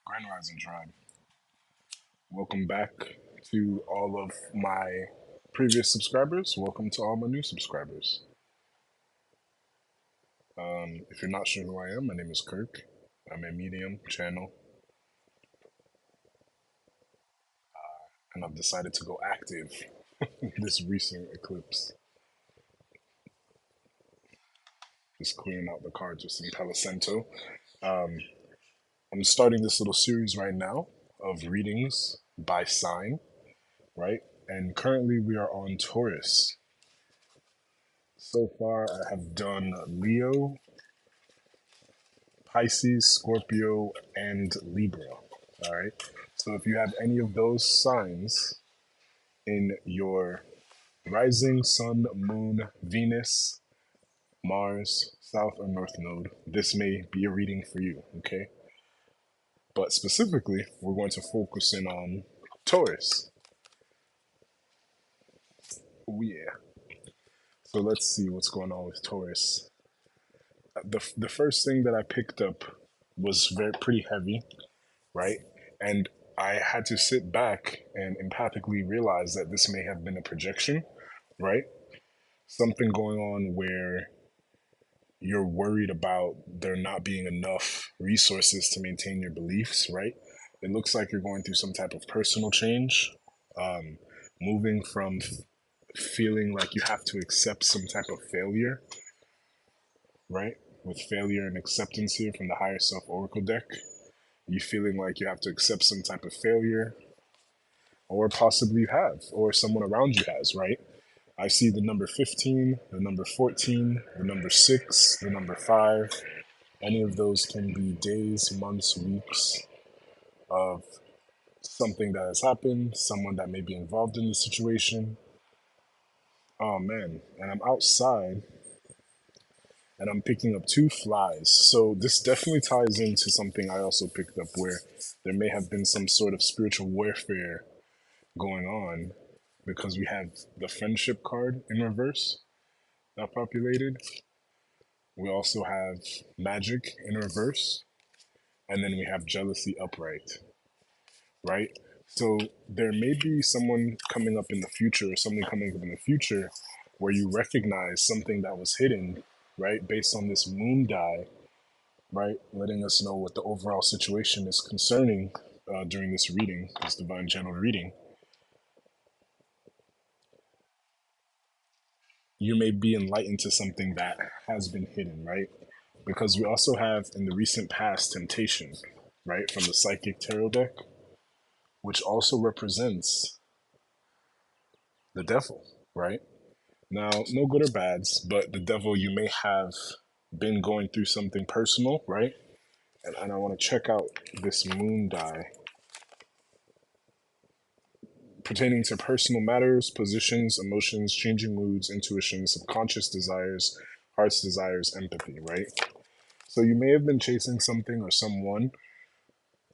Grand Rising Tribe. Welcome back to all of my previous subscribers. Welcome to all my new subscribers. If you're not sure who I am, my name is Kirk. I'm a medium channel, and I've decided to go active this recent eclipse. Just clearing out the cards with some Palo Santo. I'm starting this little series right now of readings by sign, right? And currently we are on Taurus. So far, I have done Leo, Pisces, Scorpio, and Libra. All right. So if you have any of those signs in your rising, sun, moon, Venus, Mars, south or north node, this may be a reading for you. Okay. But specifically, we're going to focus in on Taurus. Oh, yeah. So let's see what's going on with Taurus. The first thing that I picked up was pretty heavy, right? And I had to sit back and empathically realize that this may have been a projection, right? Something going on where you're worried about there not being enough resources to maintain your beliefs, right? It looks like you're going through some type of personal change, moving from feeling like you have to accept some type of failure, right? With failure and acceptance here from the higher self oracle deck, you feeling like you have to accept some type of failure, or possibly you have, or someone around you has, right? I see the number 15, the number 14, the number 6, the number 5. Any of those can be days, months, weeks of something that has happened, someone that may be involved in the situation. Oh man, and I'm outside and I'm picking up two flies. So this definitely ties into something I also picked up where there may have been some sort of spiritual warfare going on because we have the friendship card in reverse that populated. We also have magic in reverse, and then we have jealousy upright, right? So there may be someone coming up in the future or something coming up in the future where you recognize something that was hidden, right? Based on this moon die, right? Letting us know what the overall situation is concerning during this reading, this divine channel reading. You may be enlightened to something that has been hidden, right? Because we also have in the recent past temptation, right, from the psychic tarot deck, which also represents the devil, right? Now, no good or bads, but the devil, you may have been going through something personal, right? And I want to check out this moon die pertaining to personal matters, positions, emotions, changing moods, intuition, subconscious desires, heart's desires, empathy, right? So you may have been chasing something or someone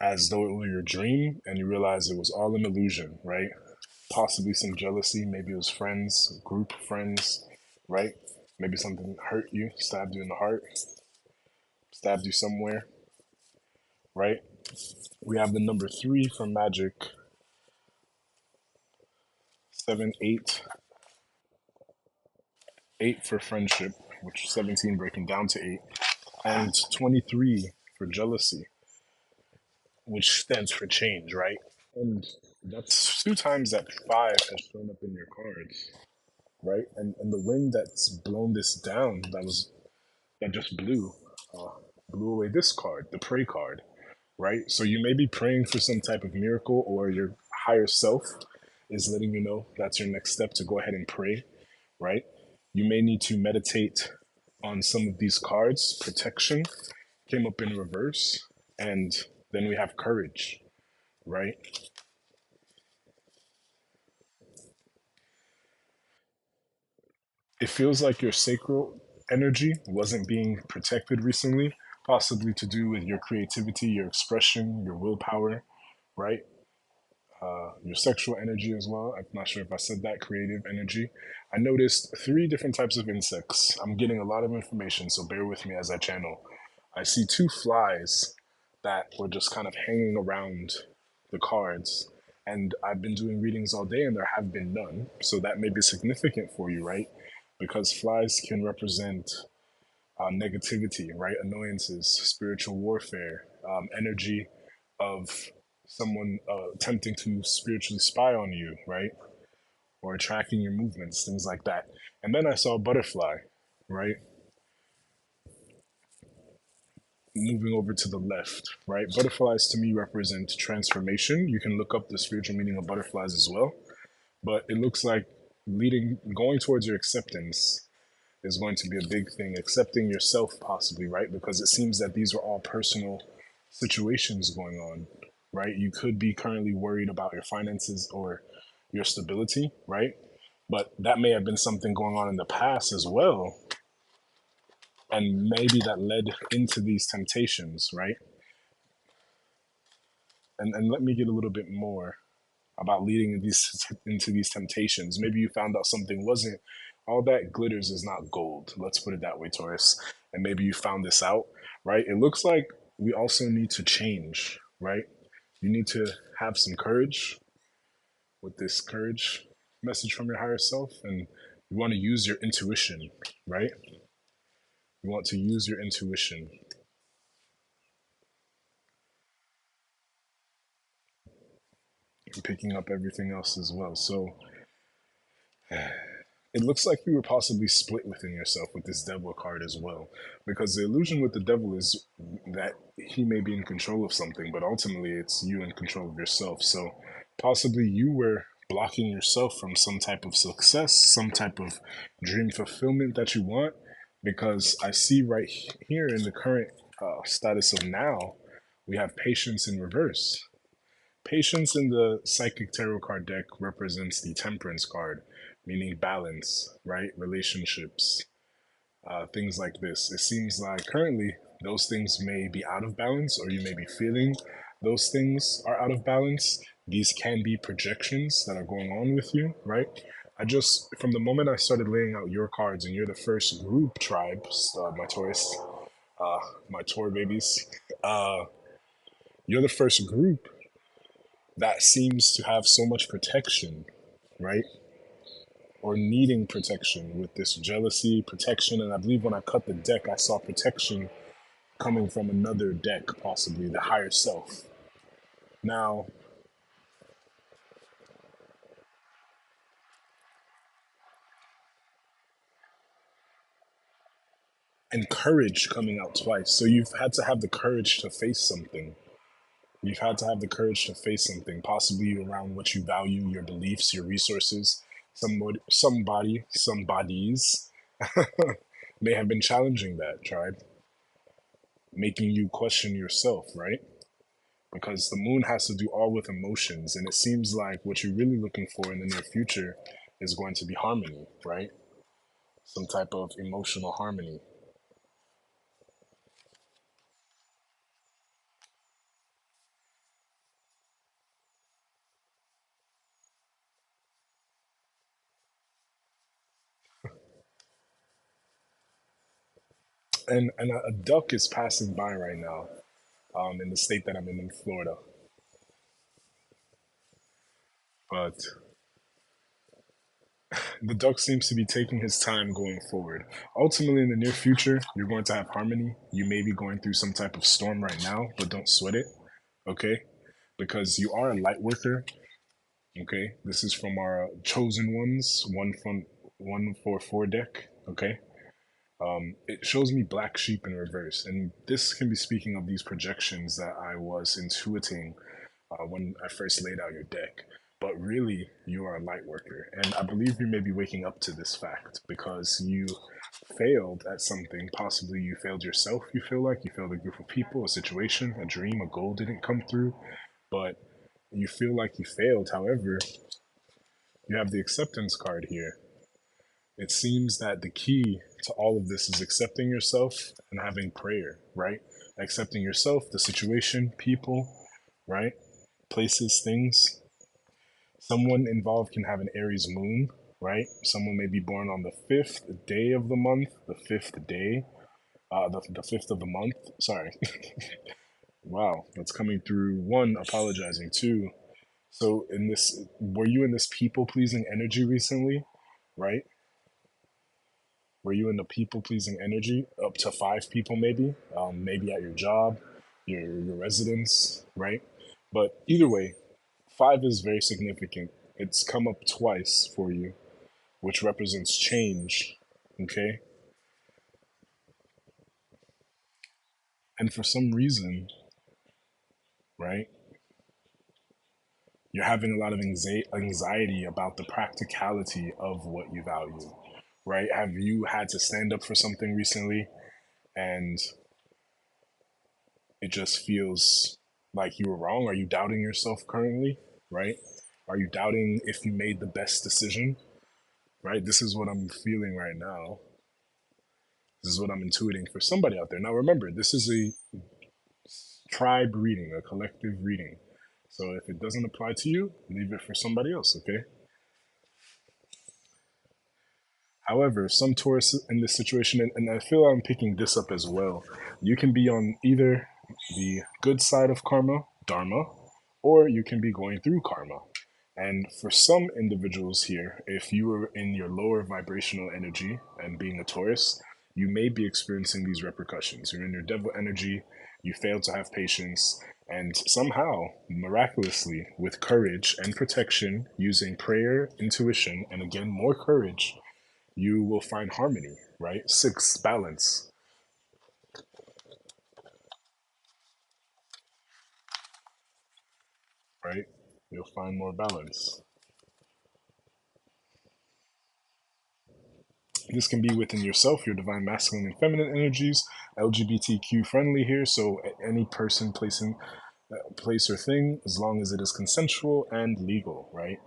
as though it were your dream, and you realize it was all an illusion, right? Possibly some jealousy, maybe it was friends, group friends, right? Maybe something hurt you, stabbed you in the heart, stabbed you somewhere, right? We have the number 3 for magic, 7, 8, 8 for friendship, which is 17 breaking down to 8, and 23 for jealousy, which stands for change, right? And that's 2 times that 5 has shown up in your cards, right? And the wind that's blown this down, that just uh, blew away this card, the pray card, right? So you may be praying for some type of miracle, or your higher self is letting you know that's your next step to go ahead and pray, right? You may need to meditate on some of these cards. Protection came up in reverse, and then we have courage, right? It feels like your sacral energy wasn't being protected recently, possibly to do with your creativity, your expression, your willpower, right? Your sexual energy as well. I'm not sure if I said that, creative energy. I noticed 3 different types of insects. I'm getting a lot of information, so bear with me as I channel. I see 2 flies that were just kind of hanging around the cards. And I've been doing readings all day and there have been none. So that may be significant for you, right? Because flies can represent negativity, right? Annoyances, spiritual warfare, energy of someone attempting to spiritually spy on you, right? Or tracking your movements, things like that. And then I saw a butterfly, right? Moving over to the left, right? Butterflies to me represent transformation. You can look up the spiritual meaning of butterflies as well, but it looks like going towards your acceptance is going to be a big thing. Accepting yourself, possibly, right? Because it seems that these are all personal situations going on, right? You could be currently worried about your finances or your stability, right? But that may have been something going on in the past as well. And maybe that led into these temptations, right? And let me get a little bit more about leading into these temptations. Maybe you found out something wasn't all that glitters is not gold. Let's put it that way, Taurus. And maybe you found this out, right? It looks like we also need to change, right? You need to have some courage with this courage message from your higher self, and you want to use your intuition, right? You want to use your intuition and picking up everything else as well. So it looks like you were possibly split within yourself with this devil card as well, because the illusion with the devil is that he may be in control of something, but ultimately it's you in control of yourself. So possibly you were blocking yourself from some type of success, some type of dream fulfillment that you want, because I see right here in the current status of now, we have patience in reverse. Patience in the Psychic Tarot card deck represents the Temperance card, meaning balance, right? Relationships, things like this. It seems like currently those things may be out of balance, or you may be feeling those things are out of balance. These can be projections that are going on with you, right? From the moment I started laying out your cards, and you're the first group tribe, my Taurus, my Taur babies, uh, you're the first group that seems to have so much protection, right? Or needing protection with this jealousy, protection. And I believe when I cut the deck, I saw protection coming from another deck, possibly the higher self. Now, and courage coming out twice. So you've had to have the courage to face something. You've had to have the courage to face something, possibly around what you value, your beliefs, your resources. Somebodies may have been challenging that, tribe, making you question yourself, right? Because the moon has to do all with emotions, and it seems like what you're really looking for in the near future is going to be harmony, right? Some type of emotional harmony. And a duck is passing by right now, in the state that I'm in Florida. But the duck seems to be taking his time going forward. Ultimately, in the near future, you're going to have harmony. You may be going through some type of storm right now, but don't sweat it, okay? Because you are a light worker. Okay, this is from our chosen ones, 144 deck. Okay, it shows me black sheep in reverse, and this can be speaking of these projections that I was intuiting when I first laid out your deck. But really, you are a light worker, and I believe you may be waking up to this fact because you failed at something. Possibly you failed yourself. You feel like you failed a group of people, a situation, a dream, a goal didn't come through, but you feel like you failed. However, you have the acceptance card here. It seems that the key to all of this is accepting yourself and having prayer, right? Accepting yourself, the situation, people, right? Places, things. Someone involved can have an Aries moon, right? Someone may be born on the fifth day of the month, the fifth day, the fifth of the month. Sorry. Wow, that's coming through. One, apologizing. Two, so in this, were you in this people pleasing energy recently? Right? Were you in the people pleasing energy up to five people, maybe? Maybe at your job, your residence, right? But either way, five is very significant. It's come up twice for you, which represents change. Okay. And for some reason, right, you're having a lot of anxiety about the practicality of what you value, right? Have you had to stand up for something recently and it just feels like you were wrong? Are you doubting yourself currently, right? Are you doubting if you made the best decision, right? This is what I'm feeling right now. This is what I'm intuiting for somebody out there. Now, remember, this is a tribe reading, a collective reading. So if it doesn't apply to you, leave it for somebody else, okay? However, some Taurus in this situation, and I feel I'm picking this up as well, you can be on either the good side of karma, dharma, or you can be going through karma. And for some individuals here, if you are in your lower vibrational energy and being a Taurus, you may be experiencing these repercussions. You're in your devil energy, you fail to have patience, and somehow, miraculously, with courage and protection, using prayer, intuition, and again, more courage, you will find harmony, right? Six, balance, right? You'll find more balance. This can be within yourself, your divine masculine and feminine energies, LGBTQ friendly here. So any person, place or thing, as long as it is consensual and legal, right?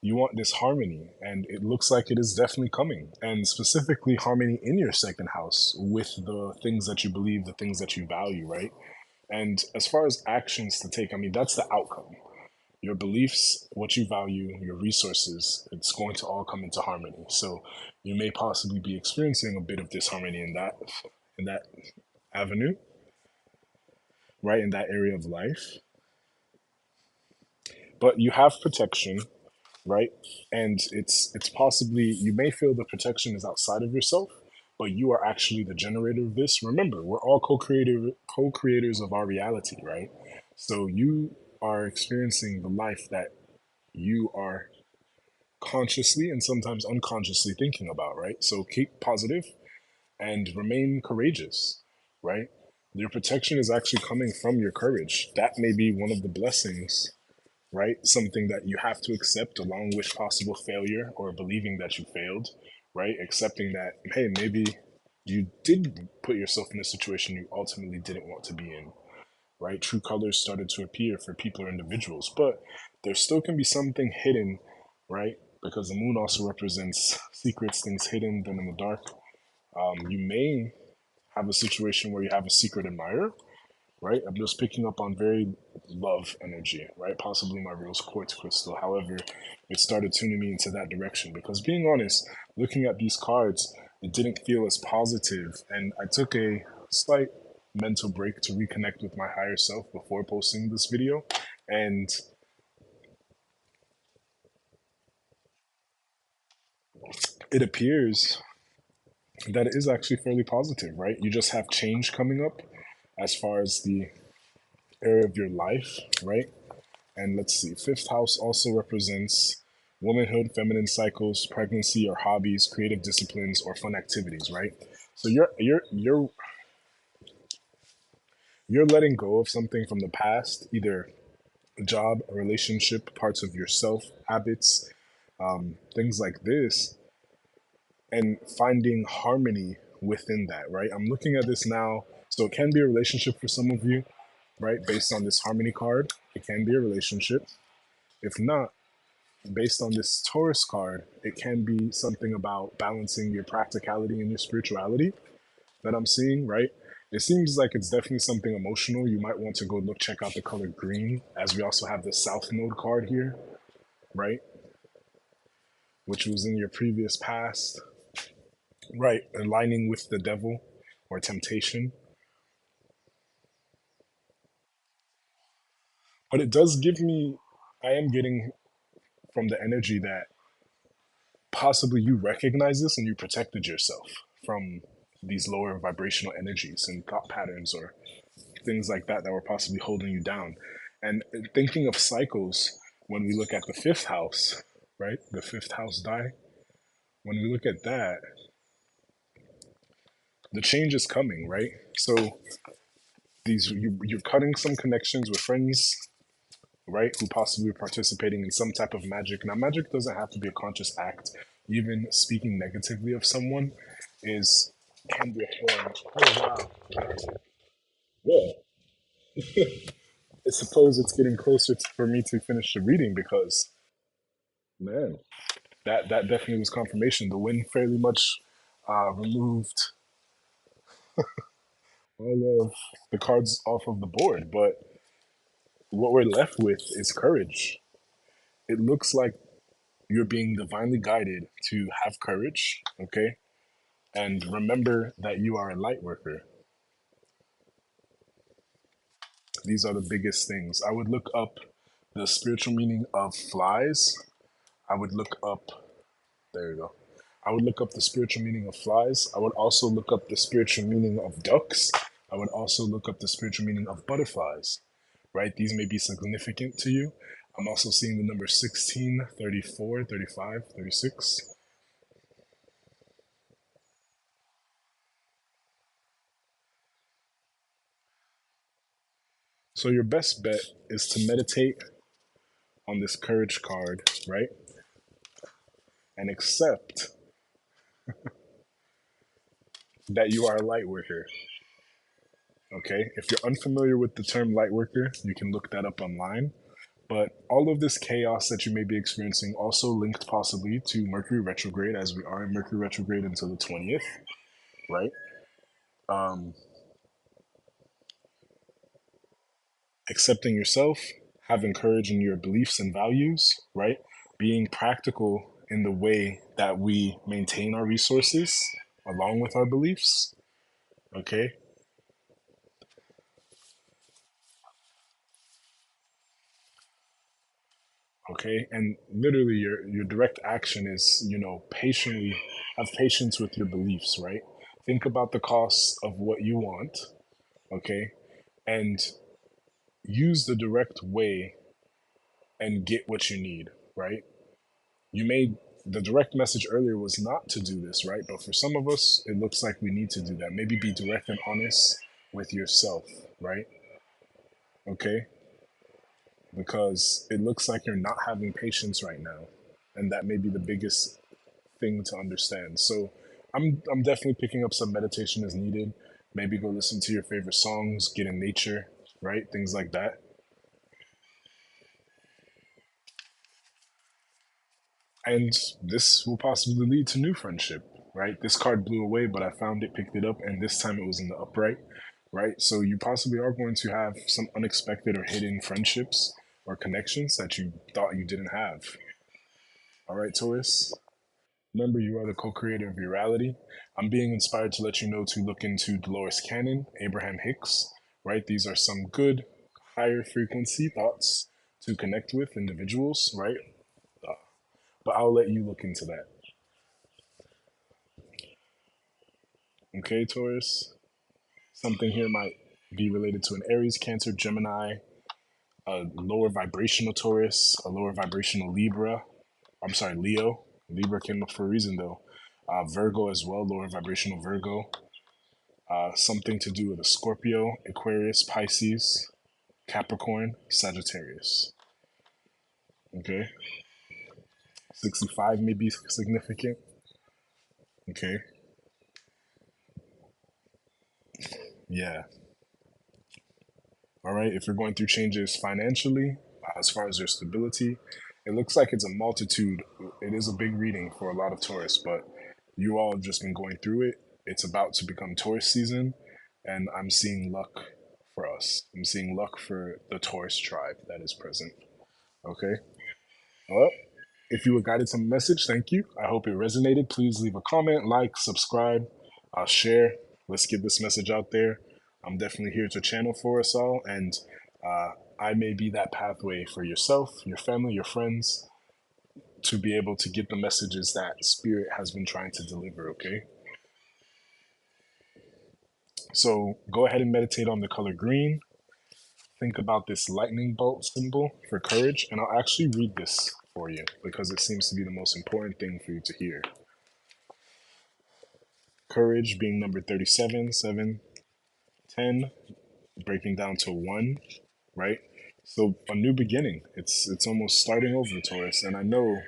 You want this harmony, and it looks like it is definitely coming. And specifically, harmony in your second house with the things that you believe, the things that you value, right? And as far as actions to take, I mean, that's the outcome. Your beliefs, what you value, your resources, it's going to all come into harmony. So you may possibly be experiencing a bit of disharmony in that avenue, right? In that area of life. But you have protection, right? And it's possibly you may feel the protection is outside of yourself, but you are actually the generator of this. Remember, we're all co-creators of our reality, right? So you are experiencing the life that you are consciously and sometimes unconsciously thinking about, right? So keep positive and remain courageous, right? Your protection is actually coming from your courage. That may be one of the blessings, right? Something that you have to accept along with possible failure or believing that you failed, right? Accepting that, hey, maybe you did put yourself in a situation you ultimately didn't want to be in, right? True colors started to appear for people or individuals, but there still can be something hidden, right? Because the moon also represents secrets, things hidden, done in the dark. You may have a situation where you have a secret admirer, right? I'm just picking up on very love energy, right? Possibly my rose quartz crystal. However, it started tuning me into that direction because being honest, looking at these cards, it didn't feel as positive, and I took a slight mental break to reconnect with my higher self before posting this video, and it appears that it is actually fairly positive, right? You just have change coming up as far as the area of your life, right? And let's see, fifth house also represents womanhood, feminine cycles, pregnancy or hobbies, creative disciplines, or fun activities, right? So you're letting go of something from the past, either a job, a relationship, parts of yourself, habits, things like this, and finding harmony within that, right? I'm looking at this now. So it can be a relationship for some of you, right? Based on this harmony card, it can be a relationship. If not, based on this Taurus card, it can be something about balancing your practicality and your spirituality that I'm seeing, right? It seems like it's definitely something emotional. You might want to go look, check out the color green, as we also have the South Node card here, right? Which was in your previous past, right? Aligning with the devil or temptation. But it does give me, I am getting from the energy that possibly you recognize this and you protected yourself from these lower vibrational energies and thought patterns or things like that that were possibly holding you down. And thinking of cycles, when we look at the fifth house, right? The fifth house die. When we look at that, the change is coming, right? So you're cutting some connections with friends, right? Who possibly are participating in some type of magic. Now, magic doesn't have to be a conscious act. Even speaking negatively of someone is can be a form. Oh wow! Yeah, I suppose it's getting closer for me to finish the reading because man, that definitely was confirmation. The wind fairly much removed all of the cards off of the board, but what we're left with is courage. It looks like you're being divinely guided to have courage, okay? And remember that you are a light worker. These are the biggest things. I would look up the spiritual meaning of flies. I would look up, there you go. I would look up the spiritual meaning of flies. I would also look up the spiritual meaning of ducks. I would also look up the spiritual meaning of butterflies, right? These may be significant to you. I'm also seeing the number 16, 34, 35, 36. So your best bet is to meditate on this courage card, right? And accept that you are a light worker. Okay. If you're unfamiliar with the term light worker, you can look that up online. But all of this chaos that you may be experiencing also linked possibly to Mercury retrograde, as we are in Mercury retrograde until the 20th, right? Um, Accepting yourself, having courage in your beliefs and values, right? Being practical in the way that we maintain our resources along with our beliefs, okay? Okay, and literally your direct action is, patiently have patience with your beliefs, right? Think about the costs of what you want, okay, and use the direct way and get what you need, right? You made the direct message earlier was not to do this, right? But for some of us, it looks like we need to do that. Maybe be direct and honest with yourself, right? Okay, because it looks like you're not having patience right now, and that may be the biggest thing to understand. So I'm definitely picking up some meditation as needed. Maybe go listen to your favorite songs, get in nature, right? Things like that. And this will possibly lead to new friendship, right? This card blew away, but I found it, picked it up, and this time it was in the upright, right? So you possibly are going to have some unexpected or hidden friendships or connections that you thought you didn't have. All right, Taurus? Remember, you are the co creator of your reality. I'm being inspired to let you know to look into Dolores Cannon, Abraham Hicks, right? These are some good higher frequency thoughts to connect with individuals, right? Uh, but I'll let you look into that. Okay, Taurus? Something here might be related to an Aries, Cancer, Gemini, a lower vibrational Taurus, a lower vibrational Libra. I'm sorry, Leo. Libra came up for a reason though. Virgo as well, lower vibrational Virgo. Something to do with a Scorpio, Aquarius, Pisces, Capricorn, Sagittarius. Okay. 65 may be significant. Okay. Yeah. All right. If you're going through changes financially, as far as your stability, it looks like it's a multitude. It is a big reading for a lot of Taurus, but you all have just been going through it. It's about to become Taurus season, and I'm seeing luck for us. I'm seeing luck for the Taurus tribe that is present. Okay. Well, if you were guided some message, thank you. I hope it resonated. Please leave a comment, like, subscribe, share. Let's get this message out there. I'm definitely here to channel for us all. And I may be that pathway for yourself, your family, your friends, to be able to get the messages that spirit has been trying to deliver, okay? So go ahead and meditate on the color green. Think about this lightning bolt symbol for courage, and I'll actually read this for you because it seems to be the most important thing for you to hear. Courage being number 37, 7, 10, breaking down to 1, right? So a new beginning. It's almost starting over, Taurus, and I know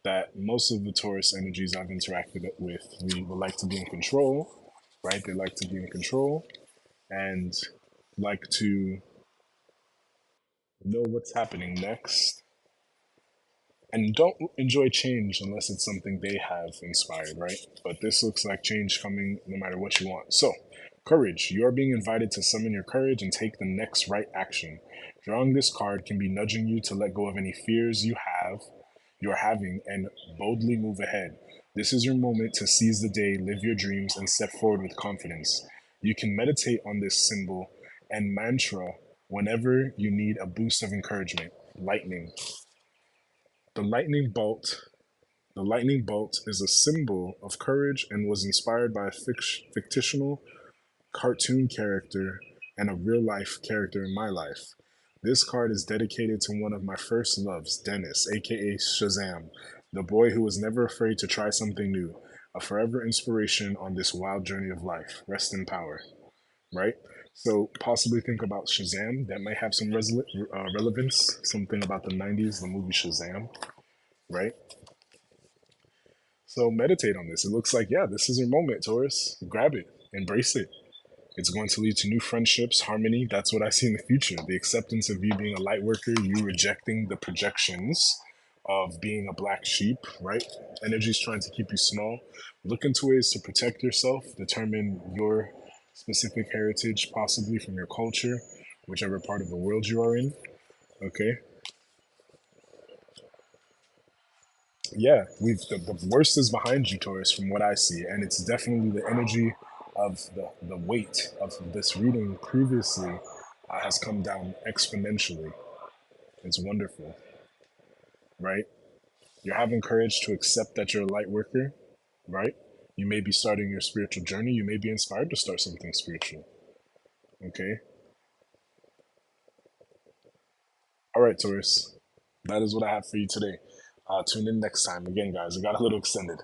that most of the Taurus energies I've interacted with, we would like to be in control, right? They like to be in control and like to know what's happening next and don't enjoy change unless it's something they have inspired, right? But this looks like change coming no matter what you want. So, courage. You are being invited to summon your courage and take the next right action. Drawing this card can be nudging you to let go of any fears you are having, and boldly move ahead. This is your moment to seize the day, live your dreams, and step forward with confidence. You can meditate on this symbol and mantra whenever you need a boost of encouragement. Lightning. The lightning bolt The lightning bolt is a symbol of courage and was inspired by a fictional cartoon character and a real life character in my life. This card is dedicated to one of my first loves, Dennis, aka Shazam, the boy who was never afraid to try something new, a forever inspiration on this wild journey of life. Rest in power, right? So possibly think about Shazam. That might have some relevance. Something about the 90s, the movie Shazam, right? So meditate on this. It looks like, yeah, this is your moment, Taurus. Grab it, embrace it. It's going to lead to new friendships, harmony. That's what I see in the future. The acceptance of you being a light worker, you rejecting the projections of being a black sheep, right? Energy's trying to keep you small. Look into ways to protect yourself, determine your specific heritage, possibly from your culture, whichever part of the world you are in. Okay. Yeah, the worst is behind you, Taurus, from what I see, and it's definitely the energy of the weight of this reading previously has come down exponentially. It's wonderful, right? You're having courage to accept that you're a light worker, right? You may be starting your spiritual journey. You may be inspired to start something spiritual. Okay. All right, Taurus. That is what I have for you today. Tune in next time. Again, guys, it got a little extended.